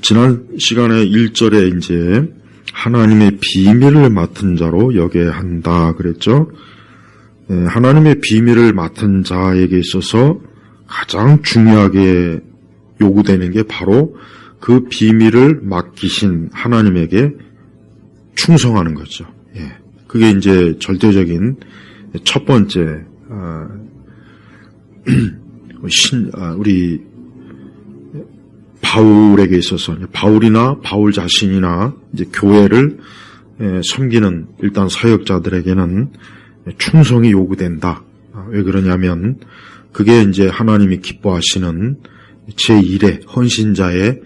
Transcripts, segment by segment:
지난 시간에 1절에 이제 하나님의 비밀을 맡은 자로 여겨야 한다 그랬죠. 하나님의 비밀을 맡은 자에게 있어서 가장 중요하게 요구되는 게 바로 그 비밀을 맡기신 하나님에게 충성하는 거죠. 그게 이제 절대적인 첫 번째 우리 바울에게 있어서 바울이나 바울 자신이나 이제 교회를 섬기는 일단 사역자들에게는 충성이 요구된다. 왜 그러냐면 그게 이제 하나님이 기뻐하시는 제1의 헌신자의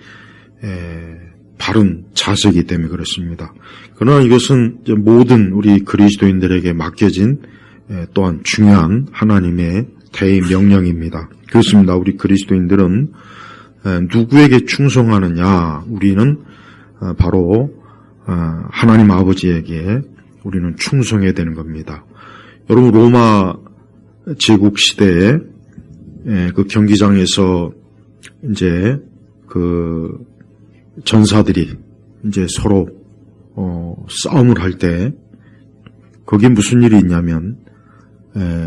바른 자세이기 때문에 그렇습니다. 그러나 이것은 이제 모든 우리 그리스도인들에게 맡겨진 또한 중요한 하나님의 대명령입니다. 그렇습니다. 우리 그리스도인들은 누구에게 충성하느냐? 우리는 바로 하나님 아버지에게 우리는 충성해야 되는 겁니다. 여러분 로마 제국 시대에 그 경기장에서 이제 그 전사들이 이제 서로 싸움을 할 때 거기 무슨 일이 있냐면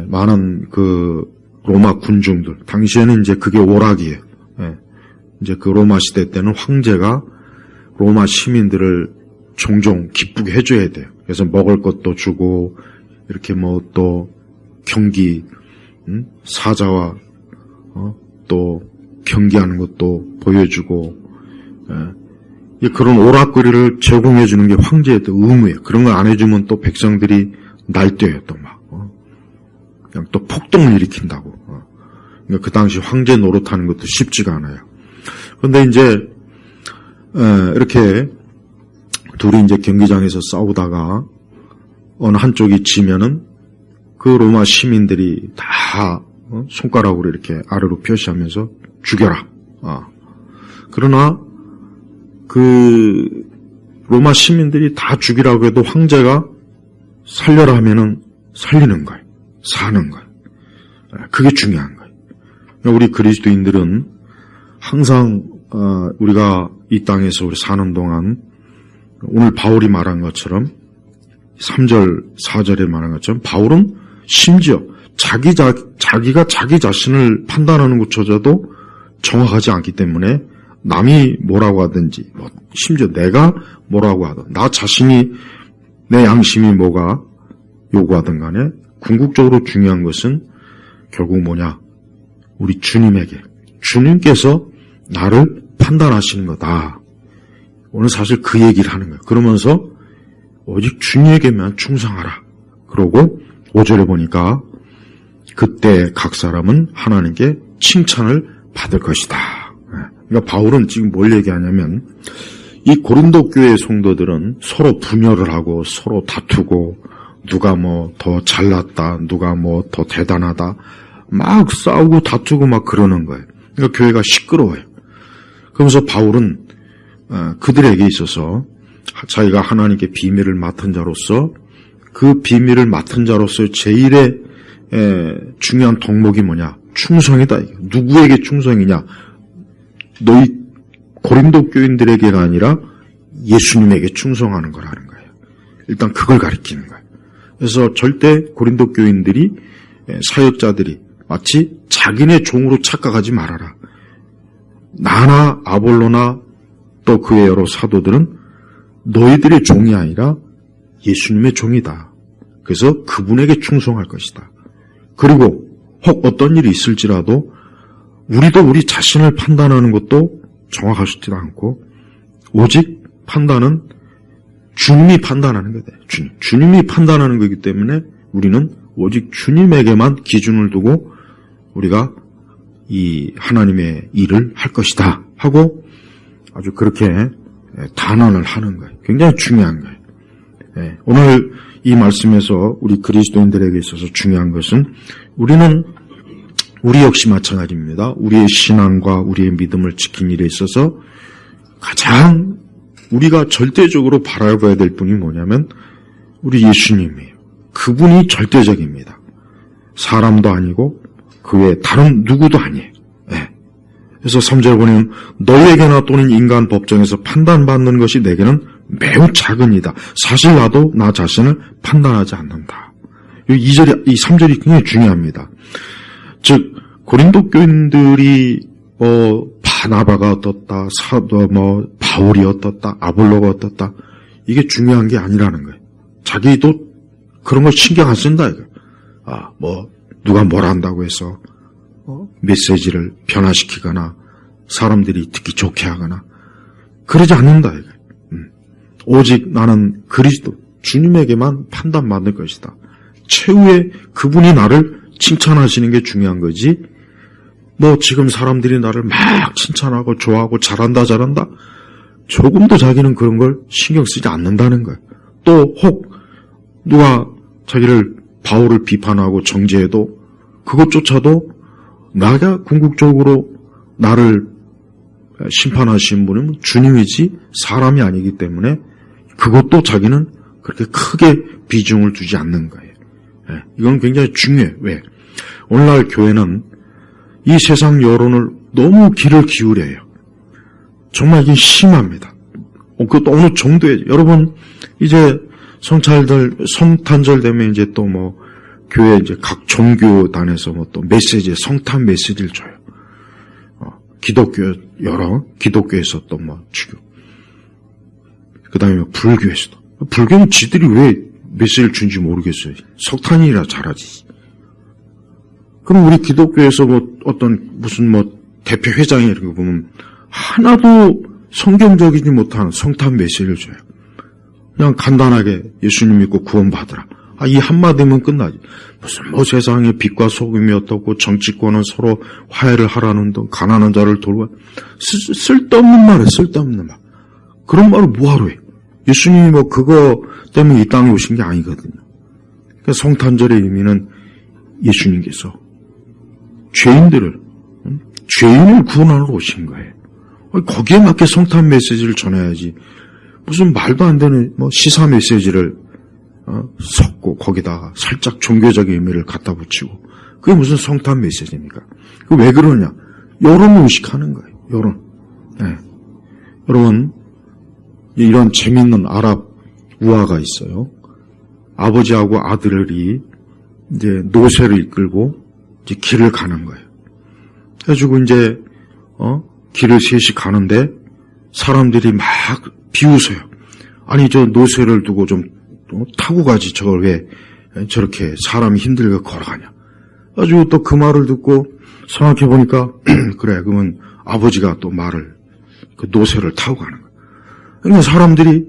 많은 그 로마 군중들 당시에는 이제 그게 오락이에요. 이제 그 로마 시대 때는 황제가 로마 시민들을 종종 기쁘게 해줘야 돼요. 그래서 먹을 것도 주고 이렇게 뭐 또 경기 사자와 또 경기하는 것도 보여주고 그런 오락거리를 제공해 주는 게 황제의 또 의무예요. 그런 거 안 해주면 또 백성들이 날뛰어요. 또 막 그냥 또 폭동을 일으킨다고. 그러니까 그 당시 황제 노릇하는 것도 쉽지가 않아요. 그런데 이제 이렇게 둘이 이제 경기장에서 싸우다가 어느 한쪽이 지면은 그 로마 시민들이 다 손가락으로 이렇게 아래로 표시하면서 죽여라. 그러나 그 로마 시민들이 다 죽이라고 해도 황제가 살려라 하면은 살리는 거예요. 사는 거예요. 그게 중요한 거예요. 우리 그리스도인들은 항상 우리가 이 땅에서 우리 사는 동안 오늘 바울이 말한 것처럼 3절, 4절에 말한 것처럼 바울은 심지어 자기가 자기 자신을 판단하는 것조차도 정확하지 않기 때문에 남이 뭐라고 하든지 심지어 내가 뭐라고 하든 나 자신이 내 양심이 뭐가 요구하든 간에 궁극적으로 중요한 것은 결국 뭐냐? 우리 주님에게 주님께서 나를 판단하시는 거다. 오늘 사실 그 얘기를 하는 거예요. 그러면서 오직 주님에게만 충성하라. 그러고 5절에 보니까 그때 각 사람은 하나님께 칭찬을 받을 것이다. 그러니까 바울은 지금 뭘 얘기하냐면 이 고린도 교회 성도들은 서로 분열을 하고 서로 다투고 누가 뭐 더 잘났다, 누가 뭐 더 대단하다 막 싸우고 다투고 막 그러는 거예요. 그러니까 교회가 시끄러워요. 그러면서 바울은 그들에게 있어서 자기가 하나님께 비밀을 맡은 자로서 그 비밀을 맡은 자로서의 제1의 중요한 덕목이 뭐냐? 충성이다. 누구에게 충성이냐? 너희 고린도 교인들에게가 아니라 예수님에게 충성하는 거라는 거예요. 일단 그걸 가리키는 거예요. 그래서 절대 고린도 교인들이 사역자들이 마치 자기네 종으로 착각하지 말아라. 나나 아볼로나 또 그의 여러 사도들은 너희들의 종이 아니라 예수님의 종이다. 그래서 그분에게 충성할 것이다. 그리고 혹 어떤 일이 있을지라도 우리도 우리 자신을 판단하는 것도 정확하지도 않고 오직 판단은 주님이 판단하는 거다. 주님이 판단하는 거기 때문에 우리는 오직 주님에게만 기준을 두고 우리가 이 하나님의 일을 할 것이다 하고 아주 그렇게 단언을 하는 거예요. 굉장히 중요한 거예요. 오늘 이 말씀에서 우리 그리스도인들에게 있어서 중요한 것은 우리 역시 마찬가지입니다. 우리의 신앙과 우리의 믿음을 지킨 일에 있어서 가장 우리가 절대적으로 바라봐야 될 분이 뭐냐면 우리 예수님이에요. 그분이 절대적입니다. 사람도 아니고 그 외에 다른 누구도 아니에요. 그래서 3절 보면 너희에게나 또는 인간 법정에서 판단받는 것이 내게는 매우 작은 이다. 사실 나도 나 자신을 판단하지 않는다. 이 3절이 굉장히 중요합니다. 즉 고린도 교인들이 바나바가 어떻다, 바울이 어떻다, 아볼로가 어떻다, 이게 중요한 게 아니라는 거예요. 자기도 그런 걸 신경 안 쓴다 이거예요. 누가 뭐라 한다고 해서 메시지를 변화시키거나 사람들이 듣기 좋게 하거나 그러지 않는다 이거예요. 오직 나는 그리스도 주님에게만 판단받을 것이다. 최후의 그분이 나를 칭찬하시는 게 중요한 거지, 지금 사람들이 나를 막 칭찬하고 좋아하고 잘한다 조금도 자기는 그런 걸 신경 쓰지 않는다는 거예요. 또 혹 누가 자기를 바울을 비판하고 정죄해도 그것조차도 나가 궁극적으로 나를 심판하신 분은 주님이지 사람이 아니기 때문에 그것도 자기는 그렇게 크게 비중을 두지 않는 거예요. 이건 굉장히 중요해요. 왜? 오늘날 교회는 이 세상 여론을 너무 귀를 기울여요. 정말 이게 심합니다. 그것도 어느 정도에, 여러분, 이제 성탄절 되면 이제 또 교회 이제 각 종교단에서 또 메시지, 성탄 메시지를 줘요. 여러 기독교에서 또 지금. 그 다음에 불교에서도. 불교는 지들이 왜 메시지를 준지 모르겠어요. 석탄이라 잘하지. 그럼 우리 기독교에서 무슨 대표 회장이 이런 거 보면 하나도 성경적이지 못한 성탄 메시지를 줘요. 그냥 간단하게 예수님 믿고 구원받으라. 이 한마디면 끝나지. 무슨 세상에 빛과 소금이 어떻고 정치권은 서로 화해를 하라는 등 가난한 자를 돌봐. 쓸데없는 말이에요. 쓸데없는 말. 그런 말을 뭐하러 해. 예수님이 그거 때문에 이 땅에 오신 게 아니거든요. 그러니까 성탄절의 의미는 예수님께서 죄인을 구원하러 오신 거예요. 거기에 맞게 성탄 메시지를 전해야지. 무슨 말도 안 되는 시사 메시지를 섞고 거기다가 살짝 종교적인 의미를 갖다 붙이고, 그게 무슨 성탄 메시지입니까? 왜 그러냐? 여론을 의식하는 거예요. 여론. 여러분, 이런 재밌는 아랍 우화가 있어요. 아버지하고 아들이 이제 노새를 이끌고 이제 길을 가는 거예요. 그래가지고 이제 길을 셋이 가는데 사람들이 막 비웃어요. 아니 저 노새를 두고 좀 타고 가지, 저걸 왜 저렇게 사람이 힘들게 걸어가냐. 그래가지고 또 그 말을 듣고 생각해 보니까 그래, 그러면 아버지가 또 그 노새를 타고 가는 거예요. 그러니까 사람들이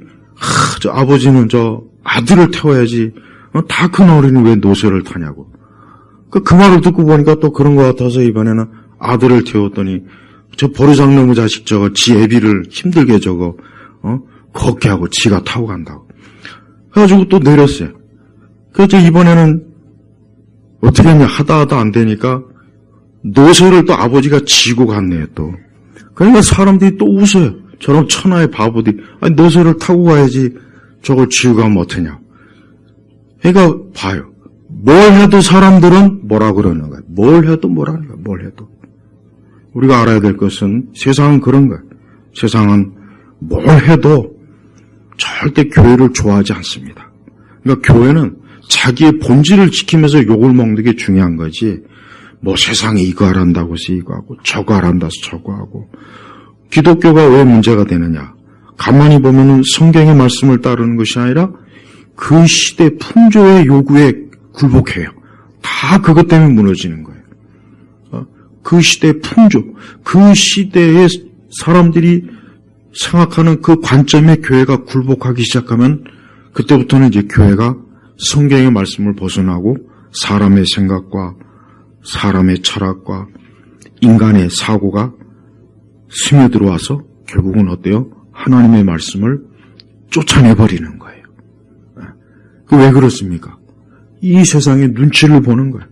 저 아버지는 저 아들을 태워야지, 다 큰 어린이 왜 노새를 타냐고. 그 말을 듣고 보니까 또 그런 것 같아서 이번에는 아들을 태웠더니 저 버르장놈의 자식 저거 지 애비를 힘들게 저거 걷게 하고 지가 타고 간다고. 그래가지고 또 내렸어요. 그래서 이번에는 어떻게 했냐 하다 안 되니까 노새를 또 아버지가 지고 갔네요 또. 그러니까 사람들이 또 웃어요. 저런 천하의 바보들이 아니 노새를 타고 가야지 저걸 지고 가면 어떠냐. 그러니까 봐요. 뭘 해도 사람들은 뭐라 그러는 거야. 뭘 해도 뭐라는 거야. 뭘 해도. 우리가 알아야 될 것은 세상은 그런 거야. 세상은 뭘 해도 절대 교회를 좋아하지 않습니다. 그러니까 교회는 자기의 본질을 지키면서 욕을 먹는 게 중요한 거지. 세상에 이거 하란다고 해서 이거 하고 저거 하란다 해서 저거 하고. 기독교가 왜 문제가 되느냐. 가만히 보면은 성경의 말씀을 따르는 것이 아니라 그 시대 풍조의 요구에 굴복해요. 다 그것 때문에 무너지는 거예요. 그 시대의 풍조, 그 시대의 사람들이 생각하는 그 관점에 교회가 굴복하기 시작하면 그때부터는 이제 교회가 성경의 말씀을 벗어나고 사람의 생각과 사람의 철학과 인간의 사고가 스며들어와서 결국은 어때요? 하나님의 말씀을 쫓아내버리는 거예요. 왜 그렇습니까? 이 세상의 눈치를 보는 거예요.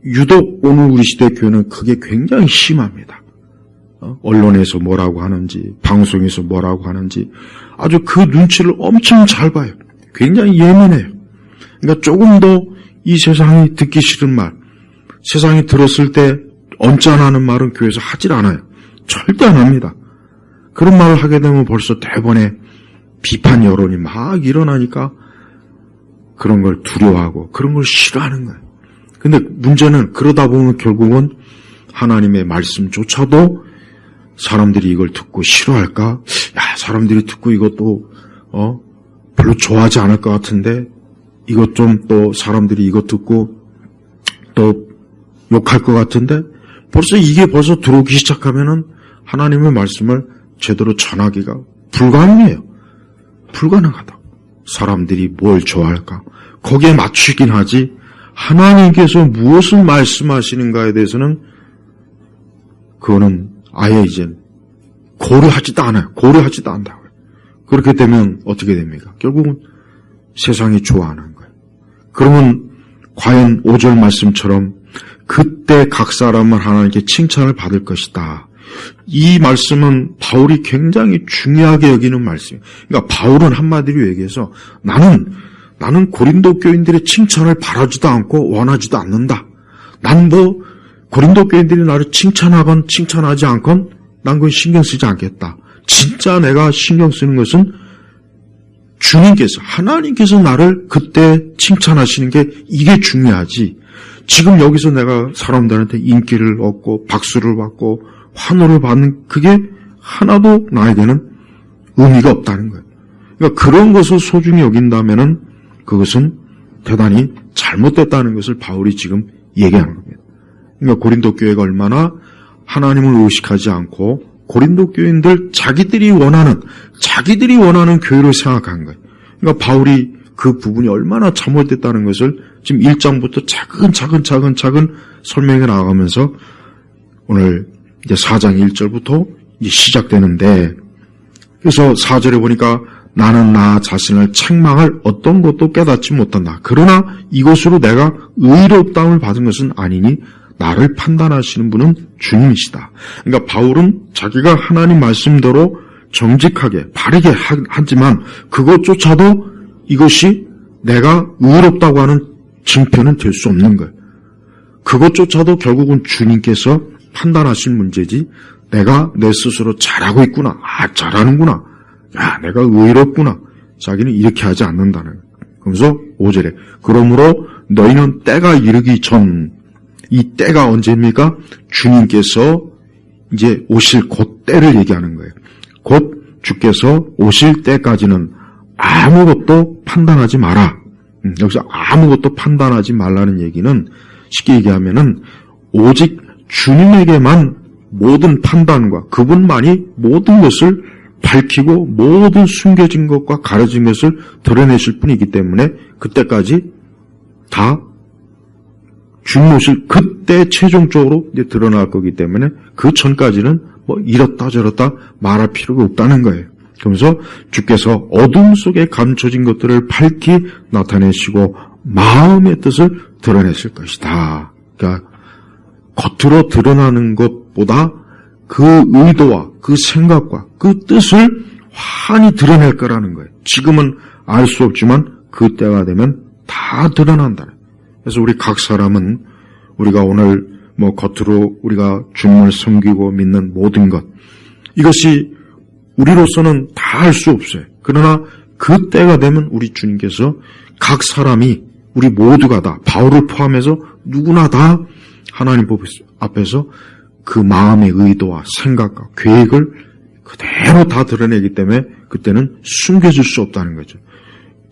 유독 오늘 우리 시대 교회는 그게 굉장히 심합니다. 언론에서 뭐라고 하는지, 방송에서 뭐라고 하는지 아주 그 눈치를 엄청 잘 봐요. 굉장히 예민해요. 그러니까 조금 더 이 세상이 듣기 싫은 말, 세상이 들었을 때 언짢아하는 말은 교회에서 하질 않아요. 절대 안 합니다. 그런 말을 하게 되면 벌써 대번에 비판 여론이 막 일어나니까 그런 걸 두려워하고 그런 걸 싫어하는 거예요. 근데 문제는 그러다 보면 결국은 하나님의 말씀조차도 사람들이 이걸 듣고 싫어할까? 야, 사람들이 듣고 이것도 별로 좋아하지 않을 것 같은데 이것 좀 또 사람들이 이거 듣고 또 욕할 것 같은데 벌써 들어오기 시작하면은 하나님의 말씀을 제대로 전하기가 불가능해요. 불가능하다. 사람들이 뭘 좋아할까? 거기에 맞추긴 하지 하나님께서 무엇을 말씀하시는가에 대해서는 그거는 아예 이제 고려하지도 않아요. 고려하지도 않다고요. 그렇게 되면 어떻게 됩니까? 결국은 세상이 좋아하는 거예요. 그러면 과연 5절 말씀처럼 그때 각 사람은 하나님께 칭찬을 받을 것이다. 이 말씀은 바울이 굉장히 중요하게 여기는 말씀이에요. 그러니까 바울은 한마디로 얘기해서 나는 고린도 교인들의 칭찬을 바라지도 않고 원하지도 않는다. 난 고린도 교인들이 나를 칭찬하건 칭찬하지 않건 난 그건 신경 쓰지 않겠다. 진짜 내가 신경 쓰는 것은 주님께서, 하나님께서 나를 그때 칭찬하시는 게 이게 중요하지. 지금 여기서 내가 사람들한테 인기를 얻고 박수를 받고 환호를 받는 그게 하나도 나에게는 의미가 없다는 거예요. 그러니까 그런 것을 소중히 여긴다면은 그것은 대단히 잘못됐다는 것을 바울이 지금 얘기하는 겁니다. 그러니까 고린도 교회가 얼마나 하나님을 의식하지 않고 고린도 교인들 자기들이 원하는 교회로 생각한 거예요. 그러니까 바울이 그 부분이 얼마나 잘못됐다는 것을 지금 1장부터 차근 설명해 나가면서 오늘 이제 4장 1절부터 이제 시작되는데, 그래서 4절에 보니까 나는 나 자신을 책망할 어떤 것도 깨닫지 못한다. 그러나 이것으로 내가 의롭다움을 받은 것은 아니니 나를 판단하시는 분은 주님이시다. 그러니까 바울은 자기가 하나님 말씀대로 정직하게 바르게 하지만 그것조차도 이것이 내가 의롭다고 하는 증표는 될 수 없는 거예요. 그것조차도 결국은 주님께서 판단하신 문제지 내가 내 스스로 잘하고 있구나. 잘하는구나. 야, 내가 의롭구나. 자기는 이렇게 하지 않는다는 거예요. 그러면서 5절에 그러므로 너희는 때가 이르기 전, 이 때가 언제입니까? 주님께서 이제 오실 곧 때를 얘기하는 거예요. 곧 주께서 오실 때까지는 아무것도 판단하지 마라. 여기서 아무것도 판단하지 말라는 얘기는 쉽게 얘기하면은 오직 주님에게만 모든 판단과 그분만이 모든 것을 밝히고 모든 숨겨진 것과 가려진 것을 드러내실 분이기 때문에 그때까지 다 주님 오실 그때 최종적으로 이제 드러날 거기 때문에 그 전까지는 뭐 이렇다 저렇다 말할 필요가 없다는 거예요. 그러면서 주께서 어둠 속에 감춰진 것들을 밝히 나타내시고 마음의 뜻을 드러내실 것이다. 그러니까 겉으로 드러나는 것보다 그 의도와 그 생각과 그 뜻을 환히 드러낼 거라는 거예요. 지금은 알 수 없지만 그 때가 되면 다 드러난다. 그래서 우리 각 사람은 우리가 오늘 뭐 겉으로 우리가 주님을 섬기고 믿는 모든 것, 이것이 우리로서는 다 알 수 없어요. 그러나 그 때가 되면 우리 주님께서 각 사람이 우리 모두가 다 바울을 포함해서 누구나 다 하나님 앞에서 그 마음의 의도와 생각과 계획을 그대로 다 드러내기 때문에 그때는 숨겨질 수 없다는 거죠.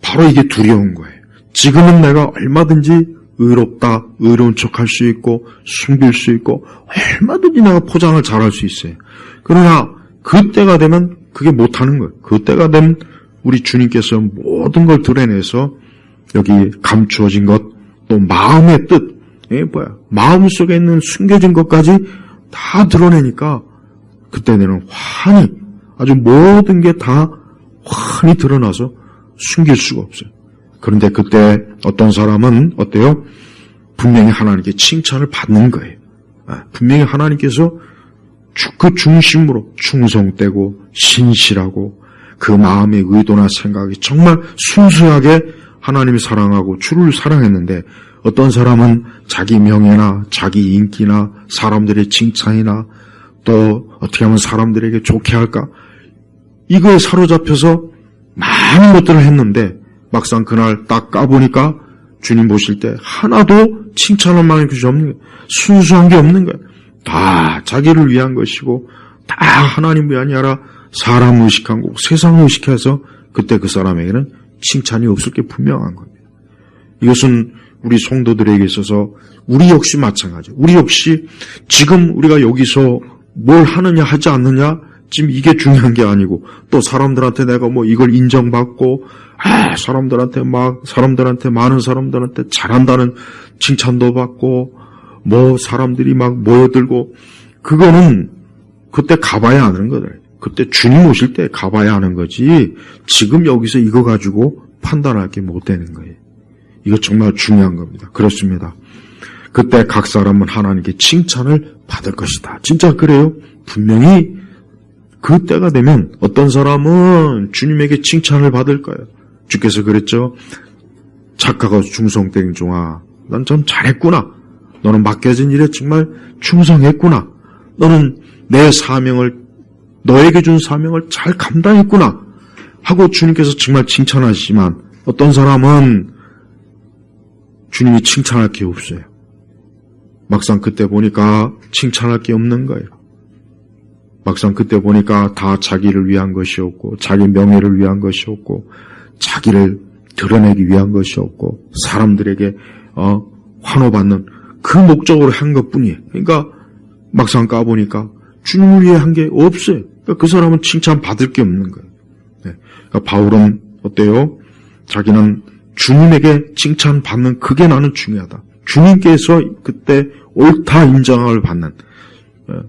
바로 이게 두려운 거예요. 지금은 내가 얼마든지 의롭다, 의로운 척할 수 있고 숨길 수 있고 얼마든지 내가 포장을 잘할 수 있어요. 그러나 그때가 되면 그게 못하는 거예요. 그때가 되면 우리 주님께서 모든 걸 드러내서 여기 감추어진 것, 또 마음의 뜻, 마음속에 있는 숨겨진 것까지 다 드러내니까 그때는 환히 아주 모든 게 다 환히 드러나서 숨길 수가 없어요. 그런데 그때 어떤 사람은 어때요? 분명히 하나님께 칭찬을 받는 거예요. 분명히 하나님께서 그 중심으로 충성되고 신실하고 그 마음의 의도나 생각이 정말 순수하게 하나님을 사랑하고 주를 사랑했는데 어떤 사람은 자기 명예나 자기 인기나 사람들의 칭찬이나 또 어떻게 하면 사람들에게 좋게 할까? 이거에 사로잡혀서 많은 것들을 했는데 막상 그날 딱 까보니까 주님 보실 때 하나도 칭찬할 만한 것이 없는 거예요. 순수한 게 없는 거예요. 다 자기를 위한 것이고 다 하나님 위한이 아니라 사람 의식한 거고 세상 의식해서 그때 그 사람에게는 칭찬이 없을 게 분명한 겁니다. 이것은 우리 성도들에게 있어서 우리 역시 마찬가지예요. 우리 역시 지금 우리가 여기서 뭘 하느냐 하지 않느냐 지금 이게 중요한 게 아니고 또 사람들한테 내가 뭐 이걸 인정받고 사람들한테 많은 사람들한테 잘한다는 칭찬도 받고 뭐 사람들이 막 모여들고 그거는 그때 가봐야 하는 거들. 그때 주님 오실 때 가봐야 하는 거지 지금 여기서 이거 가지고 판단할 게 못 되는 거예요. 이거 정말 중요한 겁니다. 그렇습니다. 그때 각 사람은 하나님께 칭찬을 받을 것이다. 진짜 그래요. 분명히 그때가 되면 어떤 사람은 주님에게 칭찬을 받을 거예요. 주께서 그랬죠. 착하고 충성된 종아, 난 참 잘했구나. 너는 맡겨진 일에 정말 충성했구나. 너는 내 사명을 너에게 준 사명을 잘 감당했구나 하고 주님께서 정말 칭찬하시지만 어떤 사람은 주님이 칭찬할 게 없어요. 막상 그때 보니까 칭찬할 게 없는 거예요. 막상 그때 보니까 다 자기를 위한 것이었고 자기 명예를 위한 것이었고 자기를 드러내기 위한 것이었고 사람들에게 환호받는 그 목적으로 한 것뿐이에요. 그러니까 막상 까보니까 주님을 위해 한 게 없어요. 그러니까 그 사람은 칭찬받을 게 없는 거예요. 네. 그러니까 바울은 어때요? 자기는 주님에게 칭찬받는 그게 나는 중요하다. 주님께서 그때 옳다 인정을 받는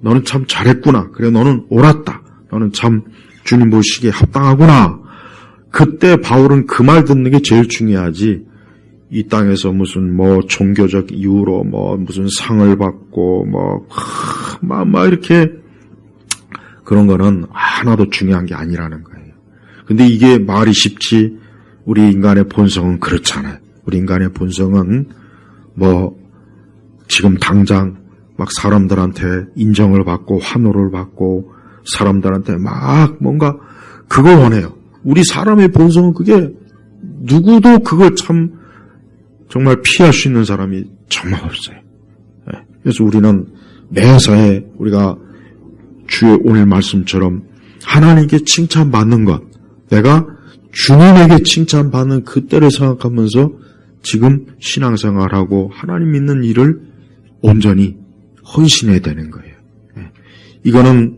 너는 참 잘했구나. 그래 너는 옳았다. 너는 참 주님 보시기에 합당하구나. 그때 바울은 그 말 듣는 게 제일 중요하지. 이 땅에서 무슨 뭐 종교적 이유로 뭐 무슨 상을 받고 뭐 이렇게 그런 거는 하나도 중요한 게 아니라는 거예요. 근데 이게 말이 쉽지 우리 인간의 본성은 그렇잖아요. 우리 인간의 본성은 뭐 지금 당장 막 사람들한테 인정을 받고 환호를 받고 사람들한테 막 뭔가 그걸 원해요. 우리 사람의 본성은 그게 누구도 그걸 참 정말 피할 수 있는 사람이 정말 없어요. 그래서 우리는 매사에 우리가 주의 오늘 말씀처럼 하나님께 칭찬받는 것, 내가 주님에게 칭찬받는 그때를 생각하면서 지금 신앙생활하고 하나님 믿는 일을 온전히 헌신해야 되는 거예요. 이거는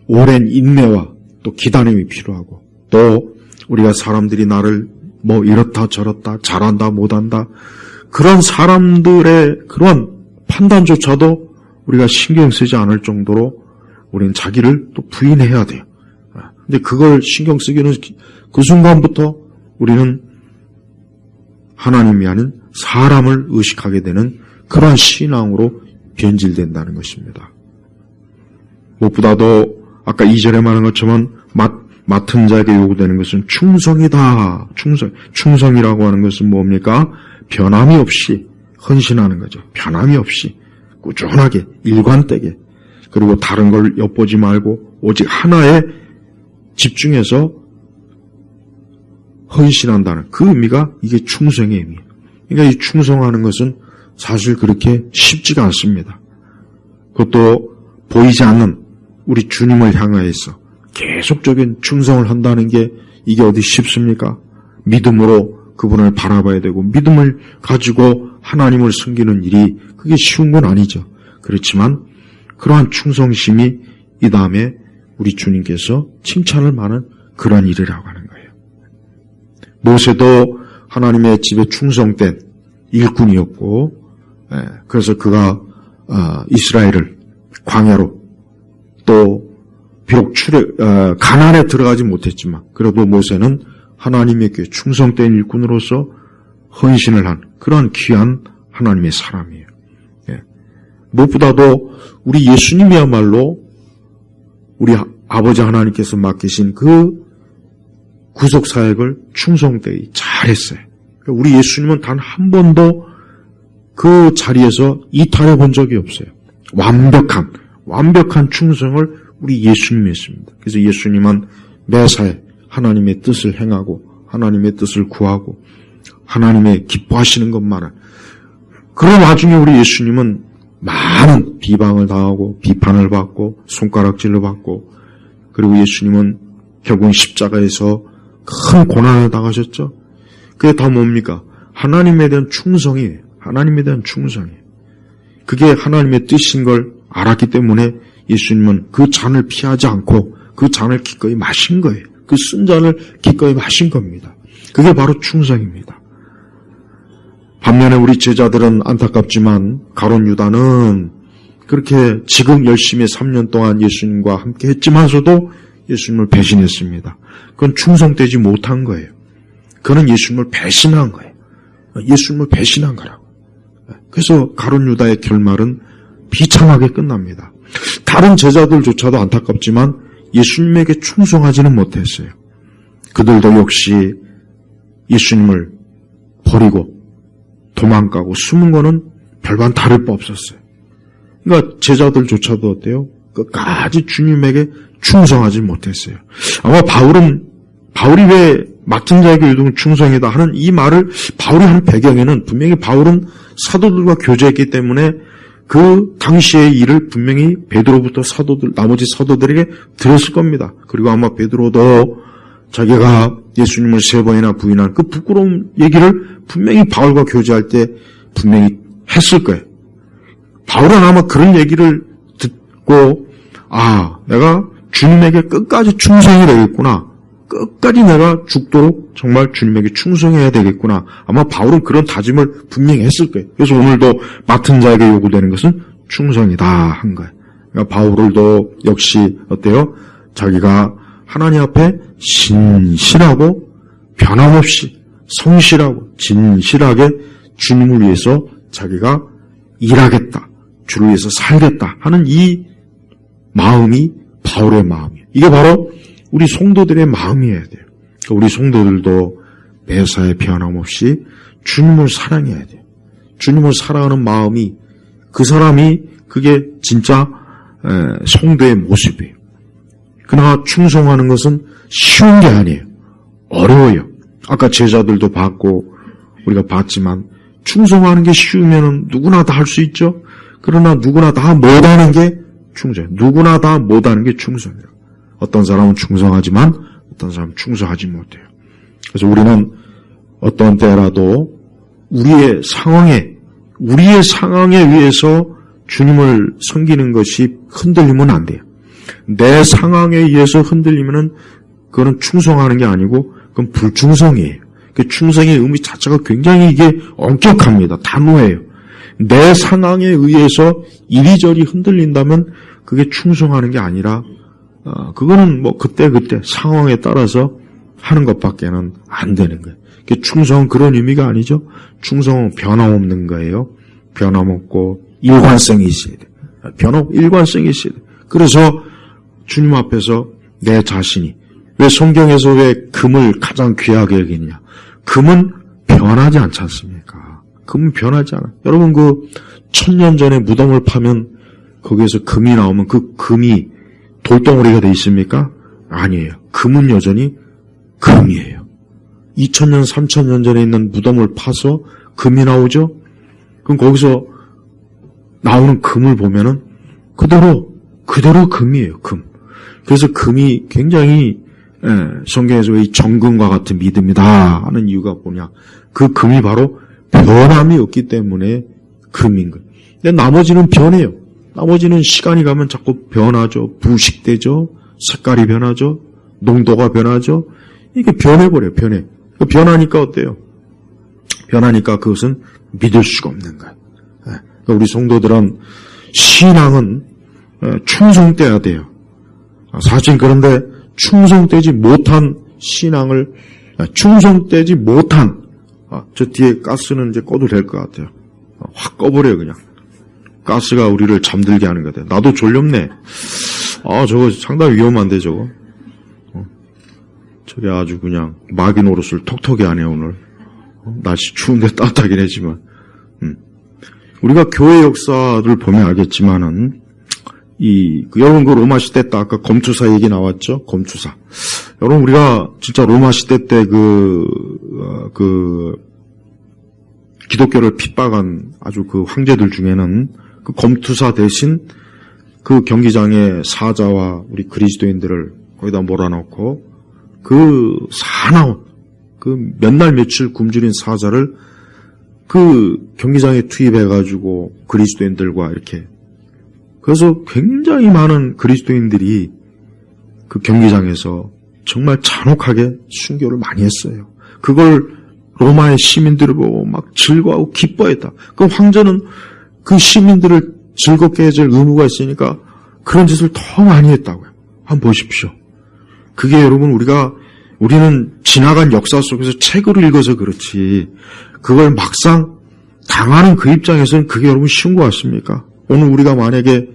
오랜 인내와 또 기다림이 필요하고 또 우리가 사람들이 나를 뭐 이렇다 저렇다 잘한다 못한다 그런 사람들의 그런 판단조차도 우리가 신경 쓰지 않을 정도로 우리는 자기를 또 부인해야 돼요. 근데 그걸 신경 쓰기는 그 순간부터 우리는 하나님이 아닌 사람을 의식하게 되는 그러한 신앙으로 변질된다는 것입니다. 무엇보다도 아까 2절에 말한 것처럼 맡은 자에게 요구되는 것은 충성이다. 충성이라고 하는 것은 뭡니까? 변함이 없이 헌신하는 거죠. 변함이 없이 꾸준하게 일관되게 그리고 다른 걸 엿보지 말고 오직 하나에 집중해서 헌신한다는 그 의미가 이게 충성의 의미예요. 그러니까 이 충성하는 것은 사실 그렇게 쉽지가 않습니다. 그것도 보이지 않는 우리 주님을 향하여서 계속적인 충성을 한다는 게 이게 어디 쉽습니까? 믿음으로 그분을 바라봐야 되고 믿음을 가지고 하나님을 섬기는 일이 그게 쉬운 건 아니죠. 그렇지만 그러한 충성심이 이 다음에 우리 주님께서 칭찬을 많은 그런 일이라고 하는 거예요. 모세도 하나님의 집에 충성된 일꾼이었고 그래서 그가 이스라엘을 광야로 또 비록 가나안에 들어가지 못했지만 그래도 모세는 하나님에게 충성된 일꾼으로서 헌신을 한 그런 귀한 하나님의 사람이에요. 무엇보다도 우리 예수님이야말로 우리 아버지 하나님께서 맡기신 그 구속사역을 충성되이 잘했어요. 우리 예수님은 단 한 번도 그 자리에서 이탈해 본 적이 없어요. 완벽한 충성을 우리 예수님이 했습니다. 그래서 예수님은 매사에 하나님의 뜻을 행하고 하나님의 뜻을 구하고 하나님의 기뻐하시는 것만을, 그런 와중에 우리 예수님은 많은 비방을 당하고 비판을 받고 손가락질을 받고, 그리고 예수님은 결국은 십자가에서 큰 고난을 당하셨죠. 그게 다 뭡니까? 하나님에 대한 충성이에요. 하나님에 대한 충성이에요. 그게 하나님의 뜻인 걸 알았기 때문에 예수님은 그 잔을 피하지 않고 그 잔을 기꺼이 마신 거예요. 그 쓴 잔을 기꺼이 마신 겁니다. 그게 바로 충성입니다. 반면에 우리 제자들은 안타깝지만 가룟 유다는 그렇게 지금 열심히 3년 동안 예수님과 함께 했지만서도 예수님을 배신했습니다. 그건 충성되지 못한 거예요. 그는 예수님을 배신한 거예요. 예수님을 배신한 거라고. 그래서 가룟 유다의 결말은 비참하게 끝납니다. 다른 제자들조차도 안타깝지만 예수님에게 충성하지는 못했어요. 그들도 역시 예수님을 버리고 도망가고 숨은 거는 별반 다를 바 없었어요. 그러니까 제자들조차도 어때요? 끝까지 주님에게 충성하지 못했어요. 아마 바울이 왜 막힌 자에게 유독 충성이다 하는 이 말을 바울이 한 배경에는 분명히 바울은 사도들과 교제했기 때문에 그 당시의 일을 분명히 베드로부터 나머지 사도들에게 들었을 겁니다. 그리고 아마 베드로도 자기가 예수님을 3번이나 부인한 그 부끄러운 얘기를 분명히 바울과 교제할 때 분명히 했을 거예요. 바울은 아마 그런 얘기를 듣고, 내가 주님에게 끝까지 충성이 되겠구나. 끝까지 내가 죽도록 정말 주님에게 충성해야 되겠구나. 아마 바울은 그런 다짐을 분명히 했을 거예요. 그래서 오늘도 맡은 자에게 요구되는 것은 충성이다 한 거예요. 그러니까 바울도 역시 어때요? 자기가 하나님 앞에 신실하고 변함없이 성실하고 진실하게 주님을 위해서 자기가 일하겠다, 주를 위해서 살겠다 하는 이 마음이 바울의 마음이에요. 이게 바로 우리 성도들의 마음이어야 돼요. 우리 성도들도 매사에 변함없이 주님을 사랑해야 돼요. 주님을 사랑하는 마음이, 그 사람이 그게 진짜 성도의 모습이에요. 그러나 충성하는 것은 쉬운 게 아니에요. 어려워요. 아까 제자들도 봤고 우리가 봤지만 충성하는 게 쉬우면 누구나 다 할 수 있죠. 그러나 누구나 다 못하는 게 충성. 누구나 다 못하는 게 충성이에요. 어떤 사람은 충성하지만 어떤 사람은 충성하지 못해요. 그래서 우리는 어떤 때라도 우리의 상황에 의해서 주님을 섬기는 것이 흔들리면 안 돼요. 내 상황에 의해서 흔들리면은 그거는 충성하는 게 아니고 그건 불충성이에요. 그 충성의 의미 자체가 굉장히 이게 엄격합니다. 단호해요. 내 상황에 의해서 이리저리 흔들린다면 그게 충성하는 게 아니라 그거는 뭐 그때 상황에 따라서 하는 것밖에는 안 되는 거예요. 충성은 그런 의미가 아니죠. 충성은 변함없는 거예요. 변함없고 일관성이 있어야 돼요. 일관성이 있어야 돼요. 그래서 주님 앞에서 내 자신이, 왜 성경에서 왜 금을 가장 귀하게 여기느냐? 금은 변하지 않지 않습니까? 금은 변하지 않아요. 여러분 그 1000년 전에 무덤을 파면 거기에서 금이 나오면 그 금이 돌덩어리가 돼 있습니까? 아니에요. 금은 여전히 금이에요. 2000년, 3000년 전에 있는 무덤을 파서 금이 나오죠? 그럼 거기서 나오는 금을 보면은 그대로 금이에요, 금. 그래서 금이 굉장히 성경에서 이 정금과 같은 믿음이다 하는 이유가 뭐냐? 그 금이 바로 변함이 없기 때문에 금인 거예요. 근데 나머지는 변해요. 나머지는 시간이 가면 자꾸 변하죠. 부식되죠. 색깔이 변하죠. 농도가 변하죠. 이게 변해버려요. 변하니까 어때요? 변하니까 그것은 믿을 수가 없는 거예요. 그러니까 우리 성도들은 신앙은 충성돼야 돼요. 사실 그런데 충성되지 못한 신앙을, 충성되지 못한, 저 뒤에 가스는 이제 꺼도 될 것 같아요. 확 꺼버려요, 그냥. 가스가 우리를 잠들게 하는 것 같아요. 나도 졸렵네. 저거 상당히 위험한데, 저거. 저게 아주 그냥 마귀 노릇을 톡톡히 하네, 오늘. 날씨 추운데 따뜻하긴 했지만. 우리가 교회 역사를 보면 알겠지만은, 여러분 그 로마 시대 때 아까 검투사 얘기 나왔죠? 검투사. 여러분 우리가 진짜 로마 시대 때 기독교를 핍박한 아주 그 황제들 중에는 그 검투사 대신 그 경기장의 사자와 우리 그리스도인들을 거기다 몰아넣고 그 사나운 그 몇 날 며칠 굶주린 사자를 그 경기장에 투입해가지고 그리스도인들과 이렇게 그래서 굉장히 많은 그리스도인들이 그 경기장에서 정말 잔혹하게 순교를 많이 했어요. 그걸 로마의 시민들을 보고 막 즐거워하고 기뻐했다. 그 황제는 그 시민들을 즐겁게 해줄 의무가 있으니까 그런 짓을 더 많이 했다고요. 한번 보십시오. 그게 여러분 우리는 지나간 역사 속에서 책을 읽어서 그렇지 그걸 막상 당하는 그 입장에서는 그게 여러분 쉬운 것 같습니까? 오늘 우리가 만약에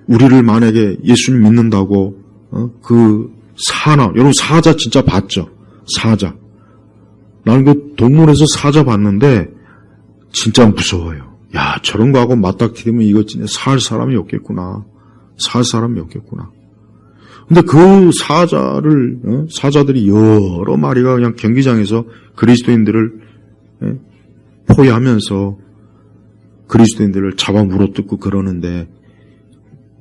우리를 만약에 예수님 믿는다고 여러분 사자 진짜 봤죠? 사자. 나는 그 동물에서 사자 봤는데 진짜 무서워요. 야, 저런 거하고 맞닥뜨리면 이거 진짜 살 사람이 없겠구나. 근데 그 사자들이 여러 마리가 그냥 경기장에서 그리스도인들을 포위하면서 그리스도인들을 잡아 물어뜯고 그러는데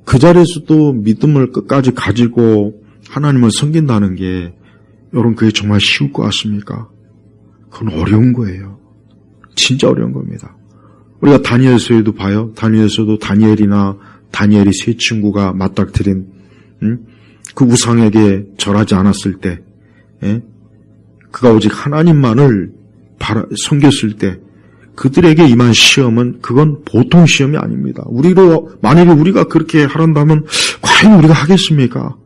그 자리에서도 믿음을 끝까지 가지고 하나님을 섬긴다는 게 여러분 그게 정말 쉬울 것 같습니까? 그건 어려운 거예요. 진짜 어려운 겁니다. 우리가 다니엘서에도 봐요. 다니엘서도 다니엘이 세 친구가 맞닥뜨린 그 우상에게 절하지 않았을 때 그가 오직 하나님만을 섬겼을 때 그들에게 임한 시험은 그건 보통 시험이 아닙니다. 만약에 우리가 그렇게 하란다면 과연 우리가 하겠습니까?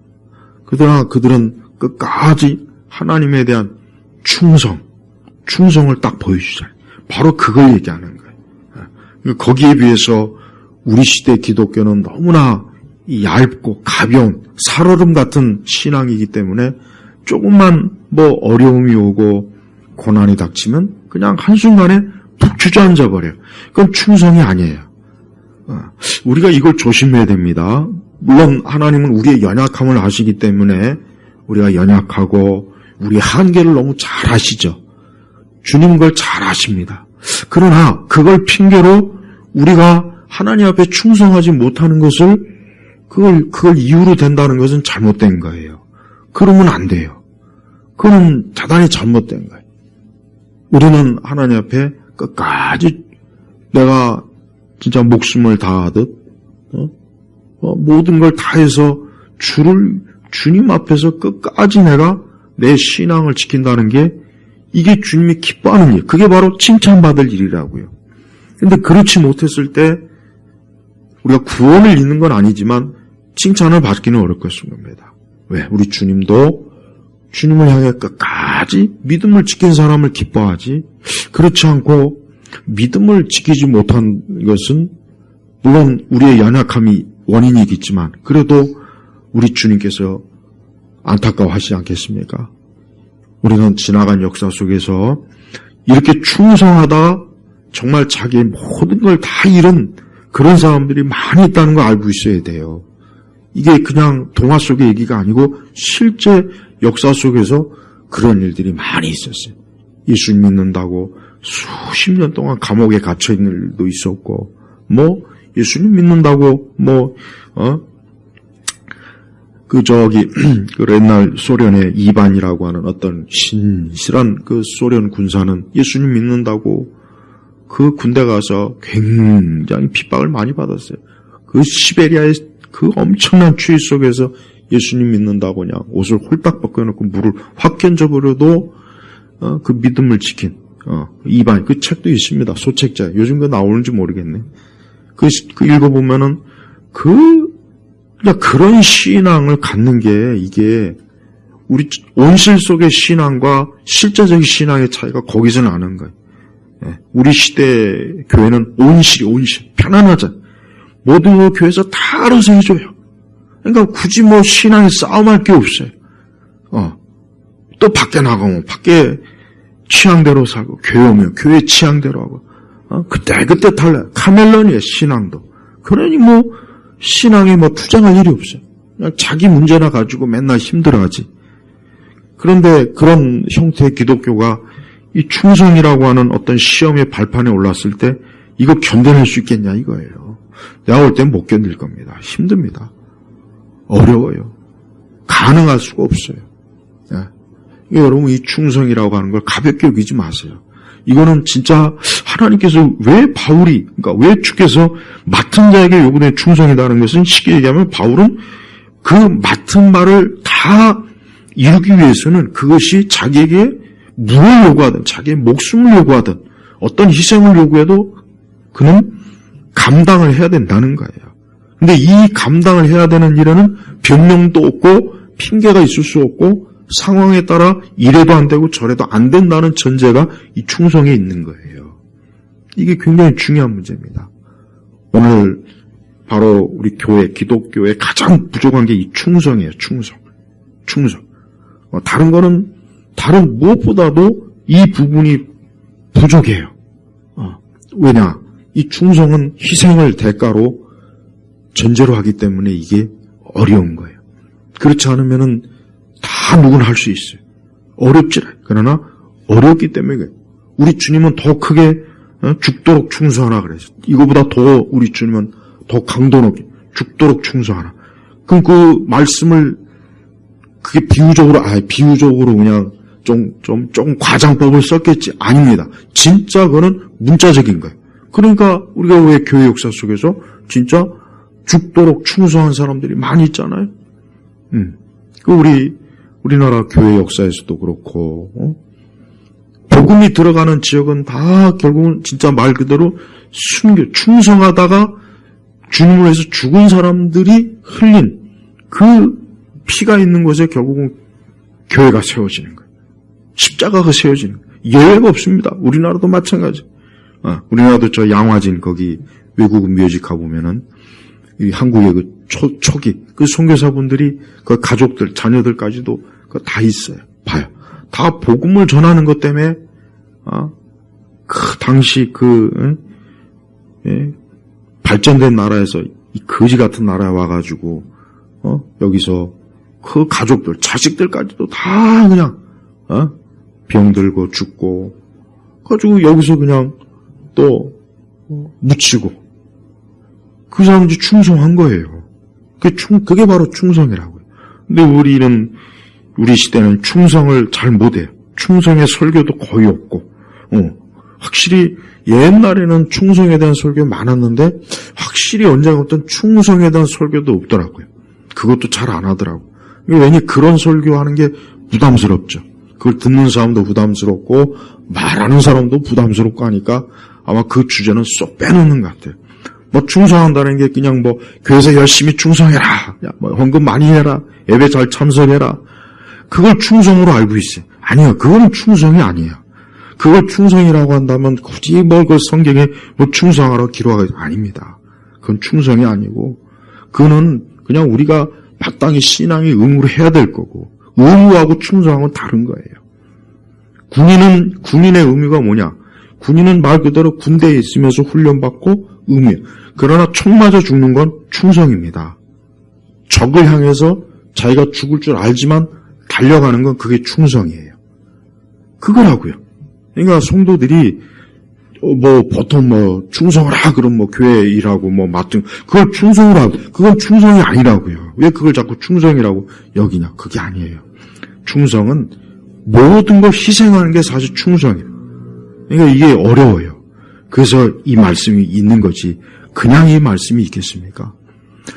그러나 그들은 끝까지 하나님에 대한 충성을 딱 보여주잖아요. 바로 그걸 얘기하는 거예요. 거기에 비해서 우리 시대 기독교는 너무나 얇고 가벼운 살얼음 같은 신앙이기 때문에 조금만 어려움이 오고 고난이 닥치면 그냥 한순간에 푹 주저앉아 버려요. 그건 충성이 아니에요. 우리가 이걸 조심해야 됩니다. 물론 하나님은 우리의 연약함을 아시기 때문에 우리가 연약하고 우리의 한계를 너무 잘 아시죠. 주님은 그걸 잘 아십니다. 그러나 그걸 핑계로 우리가 하나님 앞에 충성하지 못하는 것을 그걸 이유로 된다는 것은 잘못된 거예요. 그러면 안 돼요. 그건 대단히 잘못된 거예요. 우리는 하나님 앞에 끝까지 내가 진짜 목숨을 다하듯 모든 걸 다해서 주님 앞에서 끝까지 내가 내 신앙을 지킨다는 게 이게 주님이 기뻐하는 일, 그게 바로 칭찬받을 일이라고요. 근데 그렇지 못했을 때 우리가 구원을 잃는 건 아니지만 칭찬을 받기는 어려울 것입니다. 왜? 우리 주님도 주님을 향해 끝까지 믿음을 지킨 사람을 기뻐하지, 그렇지 않고 믿음을 지키지 못한 것은 물론 우리의 연약함이 원인이겠지만 그래도 우리 주님께서 안타까워하시지 않겠습니까? 우리는 지나간 역사 속에서 이렇게 충성하다 정말 자기의 모든 걸 다 잃은 그런 사람들이 많이 있다는 걸 알고 있어야 돼요. 이게 그냥 동화 속의 얘기가 아니고 실제 역사 속에서 그런 일들이 많이 있었어요. 예수님 믿는다고 수십 년 동안 감옥에 갇혀 있는 일도 있었고, 예수님 믿는다고 그 옛날 소련의 이반이라고 하는 어떤 신실한 그 소련 군사는 예수님 믿는다고 그 군대 가서 굉장히 핍박을 많이 받았어요. 그 시베리아의 그 엄청난 추위 속에서 예수님 믿는다고 그냥 옷을 홀딱 벗겨놓고 물을 확 견져버려도 그 믿음을 지킨 이반, 그 책도 있습니다. 소책자. 요즘 그 나오는지 모르겠네. 그 읽어보면은 그런 신앙을 갖는 게 이게 우리 온실 속의 신앙과 실제적인 신앙의 차이가 거기서 나는 거예요. 우리 시대 교회는 온실, 편안하잖아. 모든 거 교회에서 다 알아서 해줘요. 그러니까 굳이 신앙에 싸움할 게 없어요. 또 밖에 나가면 밖에 취향대로 살고, 교회 오면 교회 취향대로 하고, 그때 달라요. 카멜론이에요, 신앙도. 그러니 신앙에 투쟁할 일이 없어요. 그냥 자기 문제나 가지고 맨날 힘들어하지. 그런데 그런 형태의 기독교가 이 충성이라고 하는 어떤 시험의 발판에 올랐을 때 이거 견뎌낼 수 있겠냐 이거예요. 내가 볼 땐 못 견딜 겁니다. 힘듭니다. 어려워요. 가능할 수가 없어요. 예. 여러분 이 충성이라고 하는 걸 가볍게 여기지 마세요. 이거는 진짜 하나님께서 왜 왜 주께서 맡은 자에게 요구된 충성이라는 것은 쉽게 얘기하면 바울은 그 맡은 말을 다 이루기 위해서는 그것이 자기에게 무엇을 요구하든 자기의 목숨을 요구하든 어떤 희생을 요구해도 그는 감당을 해야 된다는 거예요. 근데 이 감당을 해야 되는 일에는 변명도 없고 핑계가 있을 수 없고 상황에 따라 이래도 안 되고 저래도 안 된다는 전제가 이 충성에 있는 거예요. 이게 굉장히 중요한 문제입니다. 오늘 바로 우리 교회, 기독교에 가장 부족한 게 이 충성이에요. 충성. 다른 무엇보다도 이 부분이 부족해요. 왜냐? 이 충성은 희생을 대가로 전제로 하기 때문에 이게 어려운 거예요. 그렇지 않으면은 다 누구나 할 수 있어요. 어렵지 않아요. 그러나 어렵기 때문에 우리 주님은 더 크게 죽도록 충성하라 그래서 이거보다 더 우리 주님은 더 강도 높게 죽도록 충성하라. 그럼 그 말씀을 그게 비유적으로 그냥 좀 과장법을 썼겠지. 아닙니다. 진짜 그거는 문자적인 거예요. 그러니까 우리가 왜 교회 역사 속에서 진짜 죽도록 충성한 사람들이 많이 있잖아요. 우리나라 교회 역사에서도 그렇고, 복음이 들어가는 지역은 다 결국은 진짜 말 그대로 충성하다가 주님을 위해서 죽은 사람들이 흘린 그 피가 있는 곳에 결국은 교회가 세워지는 거예요. 십자가가 세워지는 거예요. 예외가 없습니다. 우리나라도 마찬가지. 우리나라도 저 양화진 거기 외국 뮤직 가보면은 이 한국의 그 초기 그 선교사분들이 그 가족들 자녀들까지도 그 다 있어요. 봐요. 다 복음을 전하는 것 때문에 그 당시 발전된 나라에서 이 거지 같은 나라에 와가지고 여기서 그 가족들 자식들까지도 다 그냥 병들고 죽고 가지고 여기서 그냥 또 묻히고 그 사람들이 충성한 거예요. 그게 바로 충성이라고요. 근데 우리 시대는 충성을 잘 못해요. 충성의 설교도 거의 없고, 확실히 옛날에는 충성에 대한 설교 많았는데 확실히 언젠가 어떤 충성에 대한 설교도 없더라고요. 그것도 잘 안 하더라고. 왜냐 그런 설교하는 게 부담스럽죠. 그걸 듣는 사람도 부담스럽고 말하는 사람도 부담스럽고 하니까 아마 그 주제는 쏙 빼놓는 것 같아요. 충성한다는 게 그냥 교회에서 열심히 충성해라. 헌금 많이 해라. 예배 잘 참석해라. 그걸 충성으로 알고 있어요. 아니요. 그거는 충성이 아니에요. 그걸 충성이라고 한다면 굳이 그 성경에 충성하라고 기록하기 아닙니다. 그건 충성이 아니고 그거는 그냥 우리가 마땅히 신앙의 의무로 해야 될 거고 의무하고 충성하고는 다른 거예요. 군인의 의무가 뭐냐? 군인은 말 그대로 군대에 있으면서 훈련받고 의무예요. 그러나 총 맞아 죽는 건 충성입니다. 적을 향해서 자기가 죽을 줄 알지만 달려가는 건 그게 충성이에요. 그거라고요. 그러니까 성도들이 보통 충성을 하 그럼 교회 일하고 맡은 그걸 충성을 하고 그건 충성이 아니라고요. 왜 그걸 자꾸 충성이라고 여기냐? 그게 아니에요. 충성은 모든 걸 희생하는 게 사실 충성이에요. 그러니까 이게 어려워요. 그래서 이 말씀이 있는 거지 그냥 이 말씀이 있겠습니까?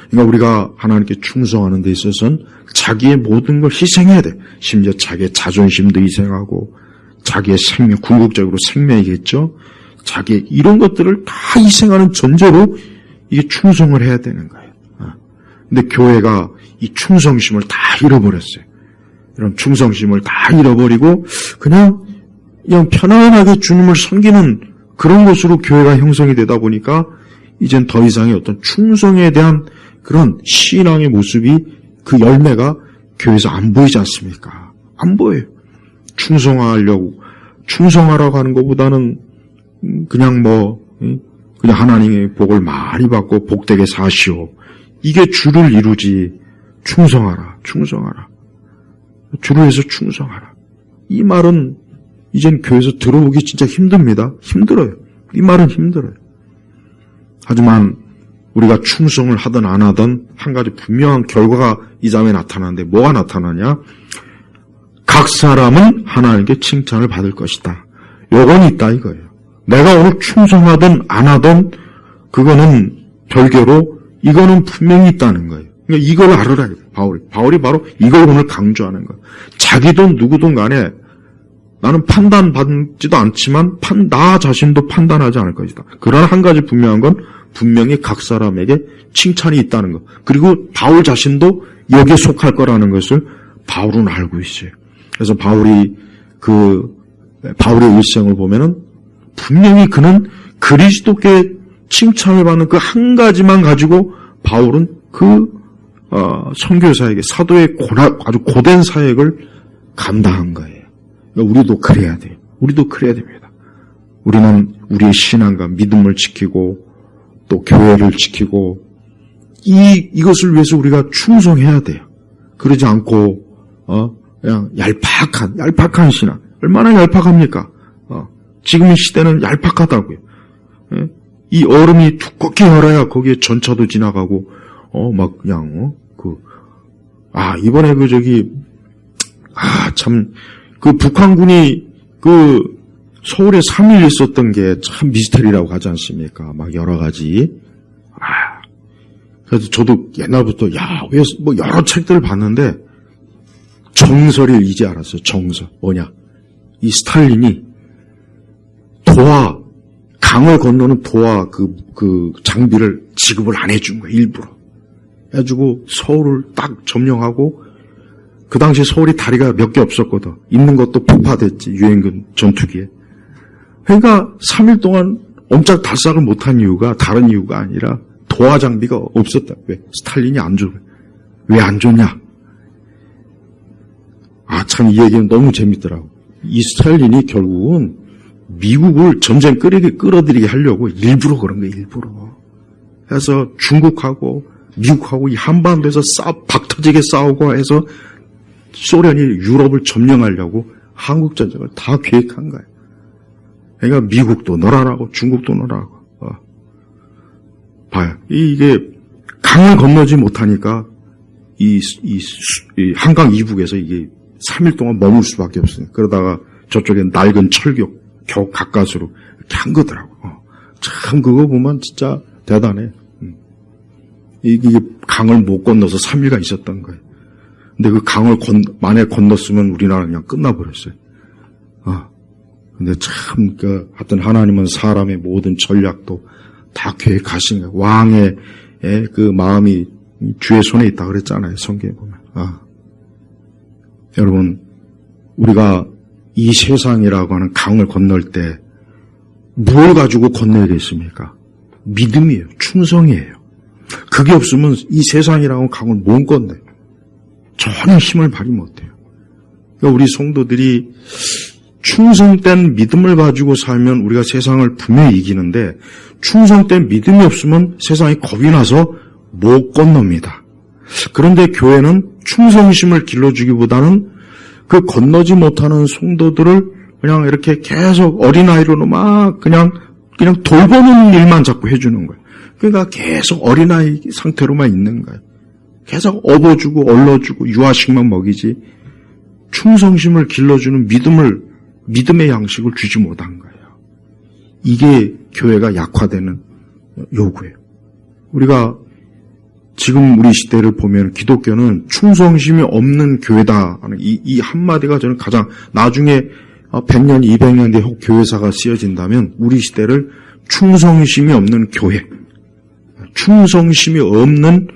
그러니까 우리가 하나님께 충성하는 데 있어서는 자기의 모든 걸 희생해야 돼. 심지어 자기의 자존심도 희생하고 자기의 생명, 궁극적으로 생명이겠죠. 자기의 이런 것들을 다 희생하는 전제로 이게 충성을 해야 되는 거예요. 근데 교회가 이 충성심을 다 잃어버렸어요. 이런 충성심을 다 잃어버리고 그냥 편안하게 주님을 섬기는 그런 것으로 교회가 형성이 되다 보니까 이젠 더 이상의 어떤 충성에 대한 그런 신앙의 모습이 그 열매가 교회에서 안 보이지 않습니까? 안 보여요. 충성하라고 하는 것보다는 그냥 그냥 하나님의 복을 많이 받고 복되게 사시오. 이게 주를 이루지. 충성하라. 주를 위해서 충성하라. 이 말은 이젠 교회에서 들어보기 진짜 힘듭니다. 힘들어요. 이 말은 힘들어요. 하지만 우리가 충성을 하든 안 하든 한 가지 분명한 결과가 이 장에 나타나는데 뭐가 나타나냐? 각 사람은 하나님께 칭찬을 받을 것이다. 요건 있다 이거예요. 내가 오늘 충성하든 안 하든 그거는 별개로 이거는 분명히 있다는 거예요. 그러니까 이걸 알아라. 바울이 바로 이걸 오늘 강조하는 거예요. 자기든 누구든 간에 나는 판단받지도 않지만 나 자신도 판단하지 않을 것이다. 그러나 한 가지 분명한 건 분명히 각 사람에게 칭찬이 있다는 것. 그리고 바울 자신도 여기에 속할 거라는 것을 바울은 알고 있어요. 그래서 바울의 일생을 보면은 분명히 그는 그리스도께 칭찬을 받는 그 한 가지만 가지고 바울은 선교사에게 사도의 아주 고된 사역을 감당한 거예요. 우리도 그래야 돼요. 우리도 그래야 됩니다. 우리는 우리의 신앙과 믿음을 지키고 또 교회를 지키고 이것을 위해서 우리가 충성해야 돼요. 그러지 않고 그냥 얄팍한 신앙. 얼마나 얄팍합니까? 지금 이 시대는 얄팍하다고요. 이 얼음이 두껍게 얼어야 거기에 전차도 지나가고 이번에 북한군이 서울에 3일 있었던 게 참 미스터리라고 하지 않습니까? 막 여러 가지. 그래서 저도 옛날부터 왜 여러 책들을 봤는데 정설을 이제 알았어요. 정설. 뭐냐? 이 스탈린이 강을 건너는 도와 그 장비를 지급을 안 해준 거예요. 일부러. 해가지고 서울을 딱 점령하고 그 당시 서울이 다리가 몇 개 없었거든. 있는 것도 폭파됐지. 유엔군 전투기에. 그러니까 3일 동안 옴짝달싹을 못한 이유가 다른 이유가 아니라 도하 장비가 없었다. 왜? 스탈린이 안 줘. 왜 안 줬냐? 참 이 얘기는 너무 재밌더라고. 이 스탈린이 결국은 미국을 전쟁 끌어들이게 하려고 일부러 그런 거예요. 일부러. 해서 중국하고 미국하고 이 한반도에서 박터지게 싸우고 해서 소련이 유럽을 점령하려고 한국전쟁을 다 계획한 거예요. 그러니까 미국도 넣으라고 중국도 넣으라고. 봐요. 이게 강을 건너지 못하니까 이 한강 이북에서 이게 3일 동안 머물 수밖에 없어요. 그러다가 저쪽에 낡은 철교 가까스로 이렇게 한 거더라고. 참 그거 보면 진짜 대단해. 이게 강을 못 건너서 3일간 있었던 거예요. 근데 그 강을 만약에 건넜으면 우리나라는 그냥 끝나버렸어요. 근데 참, 하여튼 하나님은 사람의 모든 전략도 다 계획하신 거예요. 왕의 그 마음이 주의 손에 있다 그랬잖아요. 성경에 보면. 여러분, 우리가 이 세상이라고 하는 강을 건널 때 뭘 가지고 건너야겠습니까? 믿음이에요. 충성이에요. 그게 없으면 이 세상이라고 하는 강을 못 건너요. 전혀 힘을 발휘 못해요. 그러니까 우리 성도들이 충성된 믿음을 가지고 살면 우리가 세상을 분명히 이기는데 충성된 믿음이 없으면 세상이 겁이 나서 못 건넙니다. 그런데 교회는 충성심을 길러주기보다는 그 건너지 못하는 성도들을 그냥 이렇게 계속 어린아이로 막 그냥 돌보는 일만 자꾸 해주는 거예요. 그러니까 계속 어린아이 상태로만 있는 거예요. 계속 업어주고 얼러주고 유아식만 먹이지 충성심을 길러주는 믿음의 양식을 주지 못한 거예요. 이게 교회가 약화되는 요구예요. 우리가 지금 우리 시대를 보면 기독교는 충성심이 없는 교회다 하는 이 한마디가 저는 가장 나중에 100년, 200년 뒤에 교회사가 쓰여진다면 우리 시대를 충성심이 없는 교회, 충성심이 없는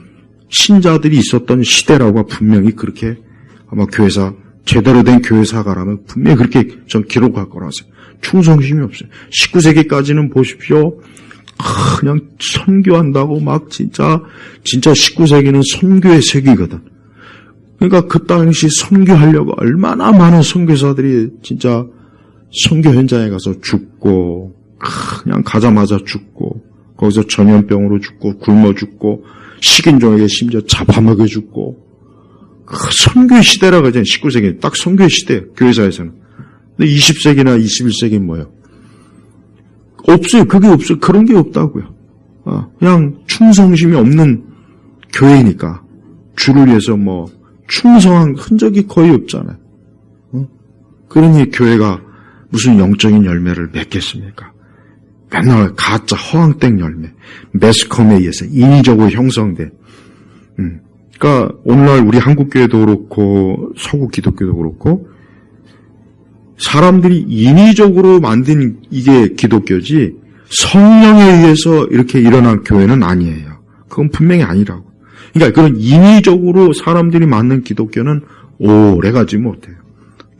신자들이 있었던 시대라고 분명히 그렇게 아마 교회사, 제대로 된 교회사가라면 분명히 그렇게 전 기록할 거라고 생각해요. 충성심이 없어요. 19세기까지는 보십시오. 그냥 선교한다고 막 진짜 19세기는 선교의 세기거든. 그러니까 그 당시 선교하려고 얼마나 많은 선교사들이 진짜 선교 현장에 가서 죽고 그냥 가자마자 죽고, 거기서 전염병으로 죽고, 굶어 죽고, 식인종에게 심지어 잡아먹여 죽고, 선교의 시대라고 하잖아요. 19세기. 딱 선교의 시대예요. 교회사에서는. 근데 20세기나 21세기는 뭐예요? 없어요. 그게 없어요. 그런 게 없다고요. 그냥 충성심이 없는 교회니까. 주를 위해서 충성한 흔적이 거의 없잖아요. 그러니 교회가 무슨 영적인 열매를 맺겠습니까? 맨날 가짜 허황된 열매, 매스컴에 의해서 인위적으로 형성된. 그러니까 오늘날 우리 한국교회도 그렇고 서구 기독교도 그렇고 사람들이 인위적으로 만든 이게 기독교지 성령에 의해서 이렇게 일어난 교회는 아니에요. 그건 분명히 아니라고. 그러니까 그런 인위적으로 사람들이 만든 기독교는 오래가지 못해요.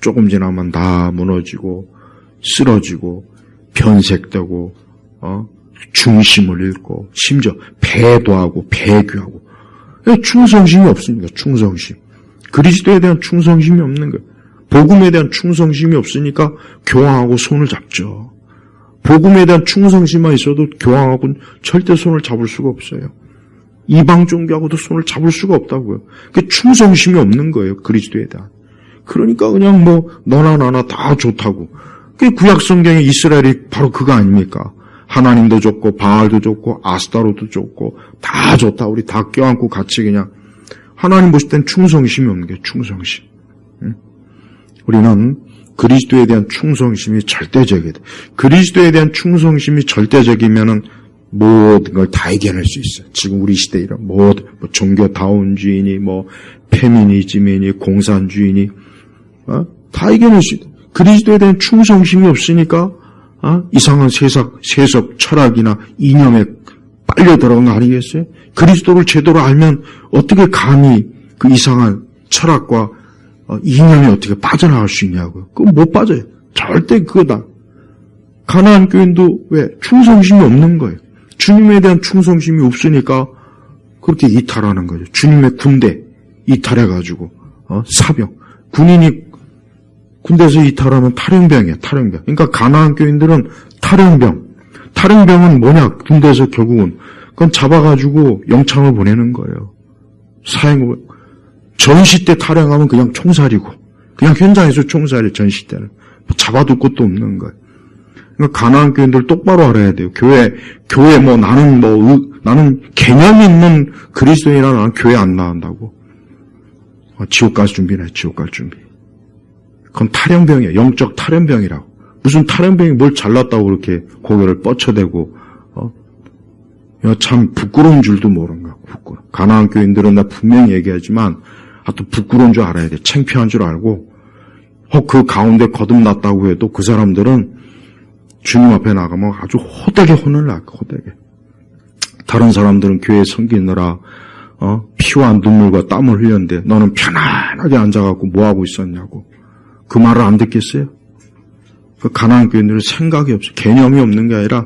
조금 지나면 다 무너지고 쓰러지고 변색되고 중심을 잃고 심지어 배도하고 배교하고 충성심이 없으니까 충성심. 그리스도에 대한 충성심이 없는 거예요. 복음에 대한 충성심이 없으니까 교황하고 손을 잡죠. 복음에 대한 충성심만 있어도 교황하고는 절대 손을 잡을 수가 없어요. 이방 종교하고도 손을 잡을 수가 없다고요. 그 충성심이 없는 거예요. 그리스도에 대한. 그러니까 그냥 너나 나나 다 좋다고. 그 구약 성경에 이스라엘이 바로 그거 아닙니까? 하나님도 좋고 바알도 좋고 아스타로도 좋고 다 좋다. 우리 다 껴안고 같이 그냥 하나님 보실 땐 충성심이 없는 게 충성심. 응? 우리는 그리스도에 대한 충성심이 절대적이다. 그리스도에 대한 충성심이 절대적이면은 모든 걸 다 이겨낼 수 있어요. 지금 우리 시대에 이런 모든 종교다운주의니 페미니즘이니 공산주의니 다 이겨낼 수 있다. 그리스도에 대한 충성심이 없으니까 이상한 세속 철학이나 이념에 빨려 들어간 거 아니겠어요? 그리스도를 제대로 알면 어떻게 감히 그 이상한 철학과 이념이 어떻게 빠져나갈 수 있냐고요. 그건 못 빠져요. 절대 그거다. 가나안 교인도 왜? 충성심이 없는 거예요. 주님에 대한 충성심이 없으니까 그렇게 이탈하는 거죠. 주님의 군대 이탈해가지고 사병. 군인이 군대에서 이탈하면 탈영병이에요. 탈영병. 그러니까 가나안 교인들은 탈영병. 탈영병은 뭐냐? 군대에서 결국은 그건 잡아가지고 영창을 보내는 거예요. 사형을. 전시 때 탈영하면 그냥 총살이고 그냥 현장에서 총살이 전시 때는 잡아둘 것도 없는 거예요. 그러니까 가나안 교인들 똑바로 알아야 돼요. 교회 나는 개념 있는 그리스도인이라 나는 교회 안 나간다고. 지옥 갈 준비네. 지옥 갈 준비. 그건 탈영병이에요. 영적 탈영병이라고. 무슨 탈영병이 뭘 잘났다고 그렇게 고개를 뻗쳐대고 참 부끄러운 줄도 모르는 거야. 부끄러워. 가나안 교인들은 나 분명히 얘기하지만 또 부끄러운 줄 알아야 돼. 창피한 줄 알고 그 가운데 거듭났다고 해도 그 사람들은 주님 앞에 나가면 아주 호되게 혼을 날 거야. 호되게. 다른 사람들은 교회 섬기느라 피와 눈물과 땀을 흘렸는데 너는 편안하게 앉아갖고 뭐하고 있었냐고. 그 말을 안 듣겠어요? 그 가나안 교인들은 생각이 없어요. 개념이 없는 게 아니라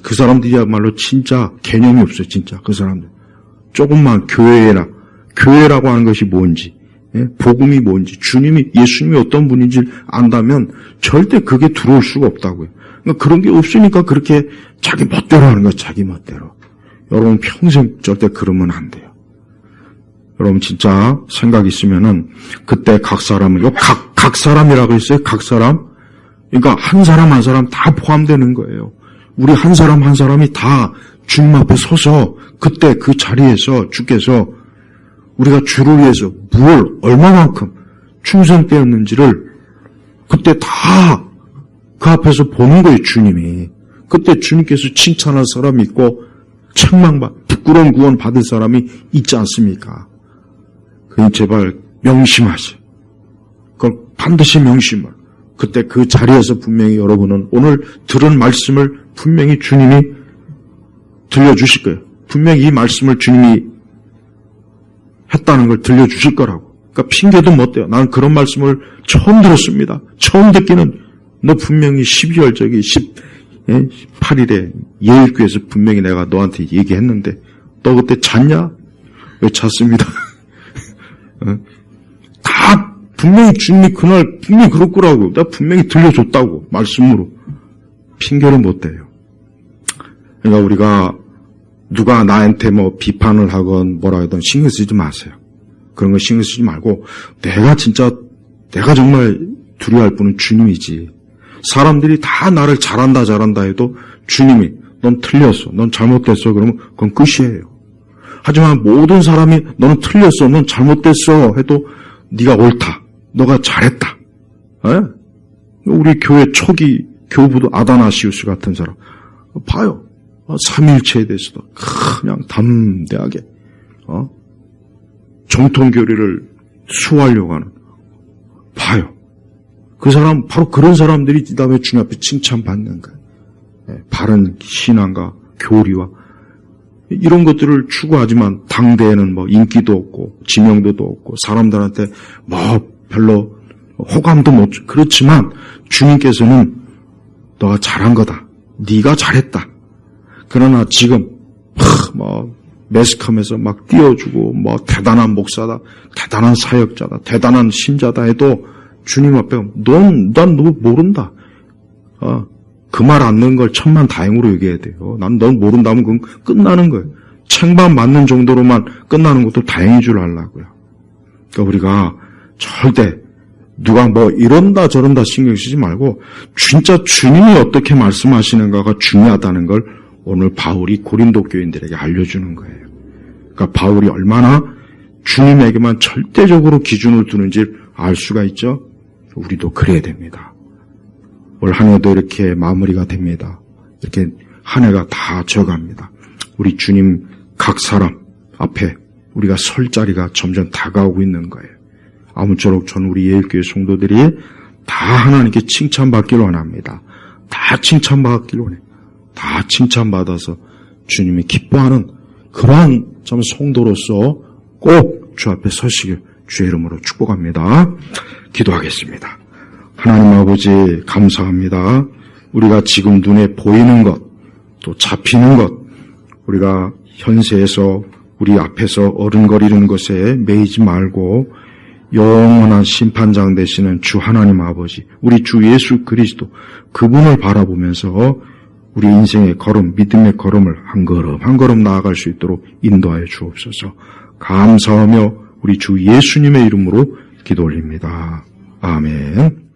그 사람들이야말로 진짜 개념이 없어요. 진짜 그 사람들. 조금만 교회라고 하는 것이 뭔지, 복음이 뭔지, 예수님이 어떤 분인지 안다면 절대 그게 들어올 수가 없다고요. 그러니까 그런 게 없으니까 그렇게 자기 멋대로 하는 거야. 자기 멋대로. 여러분 평생 절대 그러면 안 돼요. 여러분 진짜 생각 있으면은 그때 각 사람을 각 사람이라고 했어요. 각 사람. 그러니까 한 사람 한 사람 다 포함되는 거예요. 우리 한 사람 한 사람이 다 주님 앞에 서서 그때 그 자리에서 주께서 우리가 주를 위해서 무엇 얼마만큼 충성되었는지를 그때 다 그 앞에서 보는 거예요. 주님이. 그때 주님께서 칭찬할 사람이 있고 부끄러운 구원 받을 사람이 있지 않습니까? 그럼 제발 명심하세요. 그걸 반드시 명심을. 그때 그 자리에서 분명히 여러분은 오늘 들은 말씀을 분명히 주님이 들려주실 거예요. 분명히 이 말씀을 주님이 했다는 걸 들려주실 거라고. 그러니까 핑계도 못 대요. 나는 그런 말씀을 처음 들었습니다. 처음 듣기는 너 분명히 12월 18일에 예일교에서 분명히 내가 너한테 얘기했는데 너 그때 잤냐? 왜 잤습니다. 다 분명히 주님이 그날 분명히 그럴 거라고. 나 분명히 들려줬다고 말씀으로. 핑계를 못 대요. 그러니까 우리가 누가 나한테 뭐 비판을 하건 뭐라 하든 신경 쓰지 마세요. 그런 거 신경 쓰지 말고 내가 정말 두려워할 분은 주님이지. 사람들이 다 나를 잘한다 해도 주님이 넌 틀렸어, 넌 잘못됐어 그러면 그건 끝이에요. 하지만 모든 사람이 너는 틀렸어, 넌 잘못됐어 해도 네가 옳다, 너가 잘했다. 에? 우리 교회 초기 교부도 아다나시우스 같은 사람 봐요. 삼일체에 대해서도 그냥 담대하게 정통교리를 수호하려고 하는 봐요. 그 사람 바로 그런 사람들이 그 다음에 주님 앞에 칭찬받는 거예요. 바른 신앙과 교리와 이런 것들을 추구하지만 당대에는 뭐 인기도 없고 지명도도 없고 사람들한테 뭐 별로 호감도 못 주. 그렇지만 주님께서는 너가 잘한 거다. 네가 잘했다. 그러나 지금 뭐 매스컴에서 막 띄워주고 뭐 대단한 목사다, 대단한 사역자다, 대단한 신자다 해도 주님 앞에 난 너 모른다. 그 말 안 넣은 걸 천만다행으로 얘기해야 돼요. 난 넌 모른다면 그건 끝나는 거예요. 책만 맞는 정도로만 끝나는 것도 다행인 줄 알라고요. 그러니까 우리가 절대 누가 뭐 이런다 저런다 신경 쓰지 말고 진짜 주님이 어떻게 말씀하시는가가 중요하다는 걸 오늘 바울이 고린도 교인들에게 알려주는 거예요. 그러니까 바울이 얼마나 주님에게만 절대적으로 기준을 두는지 알 수가 있죠. 우리도 그래야 됩니다. 올 한 해도 이렇게 마무리가 됩니다. 이렇게 한 해가 다 져갑니다. 우리 주님 각 사람 앞에 우리가 설 자리가 점점 다가오고 있는 거예요. 아무쪼록 저는 우리 예일교회 성도들이 다 하나님께 칭찬받기를 원합니다. 다 칭찬받기를 원해요. 다 칭찬받아서 주님이 기뻐하는 그러한 참 성도로서 꼭 주 앞에 서시길 주의 이름으로 축복합니다. 기도하겠습니다. 하나님 아버지 감사합니다. 우리가 지금 눈에 보이는 것, 또 잡히는 것, 우리가 현세에서 우리 앞에서 어른거리는 것에 매이지 말고 영원한 심판장 되시는 주 하나님 아버지, 우리 주 예수 그리스도 그분을 바라보면서 우리 인생의 걸음, 믿음의 걸음을 한 걸음 나아갈 수 있도록 인도하여 주옵소서. 감사하며 우리 주 예수님의 이름으로 기도 올립니다. 아멘.